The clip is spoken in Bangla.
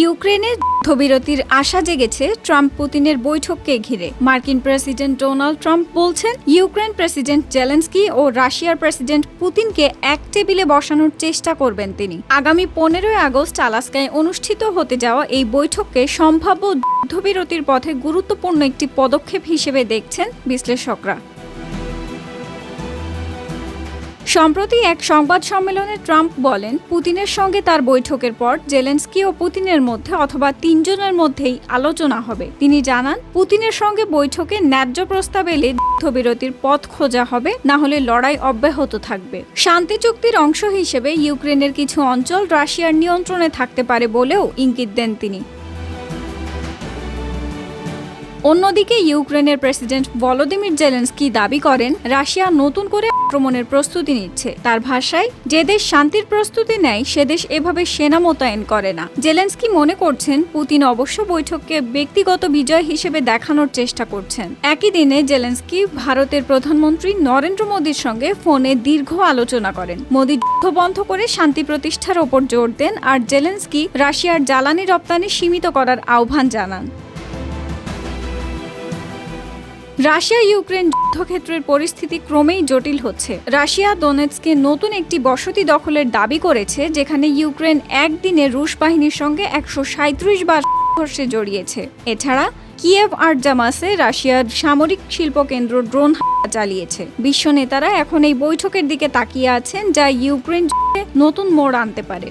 ইউক্রেনের যুদ্ধবিরতির আশা জেগেছে ট্রাম্প পুতিনের বৈঠককে ঘিরে। মার্কিন প্রেসিডেন্ট ডোনাল্ড ট্রাম্প বলছেন, ইউক্রেন প্রেসিডেন্ট জেলেনস্কি ও রাশিয়ার প্রেসিডেন্ট পুতিনকে এক টেবিলে বসানোর চেষ্টা করবেন তিনি। আগামী 15 আগস্ট আলাস্কায় অনুষ্ঠিত হতে যাওয়া এই বৈঠককে সম্ভাব্য যুদ্ধবিরতির পথে গুরুত্বপূর্ণ একটি পদক্ষেপ হিসেবে দেখছেন বিশ্লেষকরা। সম্প্রতি এক সংবাদ সম্মেলনে ট্রাম্প বলেন, পুতিনের সঙ্গে তার বৈঠকের পর জেলেনস্কি ও পুতিনের মধ্যে অথবা তিনজনের মধ্যেই আলোচনা হবে। তিনি জানান, পুতিনের সঙ্গে বৈঠকে ন্যায্য প্রস্তাব এলে যুদ্ধবিরতির পথ খোঁজা হবে, না হলে লড়াই অব্যাহত থাকবে। শান্তি চুক্তির অংশ হিসেবে ইউক্রেনের কিছু অঞ্চল রাশিয়ার নিয়ন্ত্রণে থাকতে পারে বলেও ইঙ্গিত দেন তিনি। অন্যদিকে ইউক্রেনের প্রেসিডেন্ট ভলোদিমির জেলেনস্কি দাবি করেন, রাশিয়া নতুন করে আক্রমণের প্রস্তুতি নিচ্ছে। তার ভাষায়, যে দেশ শান্তির প্রস্তুতি নেয় সে দেশ এভাবে সেনা মোতায়েন করে না। জেলেনস্কি মনে করছেন, পুতিন অবশ্য বৈঠককে ব্যক্তিগত বিজয় হিসেবে দেখানোর চেষ্টা করছেন। একই দিনে জেলেনস্কি ভারতের প্রধানমন্ত্রী নরেন্দ্র মোদীর সঙ্গে ফোনে দীর্ঘ আলোচনা করেন। মোদী যুদ্ধ বন্ধ করে শান্তি প্রতিষ্ঠার ওপর জোর দেন, আর জেলেনস্কি রাশিয়ার জ্বালানি রপ্তানি সীমিত করার আহ্বান জানান। রাশিয়া ইউক্রেন যুদ্ধক্ষেত্রের পরিস্থিতি ক্রমেই জটিল হচ্ছে। রাশিয়া দোনেৎস্কে নতুন একটি বসতি দখলের দাবি করেছে, যেখানে ইউক্রেন একদিনে রুশ বাহিনীর সঙ্গে 137 বার সংঘর্ষে জড়িয়েছে। এছাড়া কিয়েভ আর্জামাসে রাশিয়ার সামরিক শিল্পকেন্দ্র ড্রোন হামলা চালিয়েছে। বিশ্ব নেতারা এখন এই বৈঠকের দিকে তাকিয়ে আছেন, যা ইউক্রেন যুদ্ধে নতুন মোড় আনতে পারে।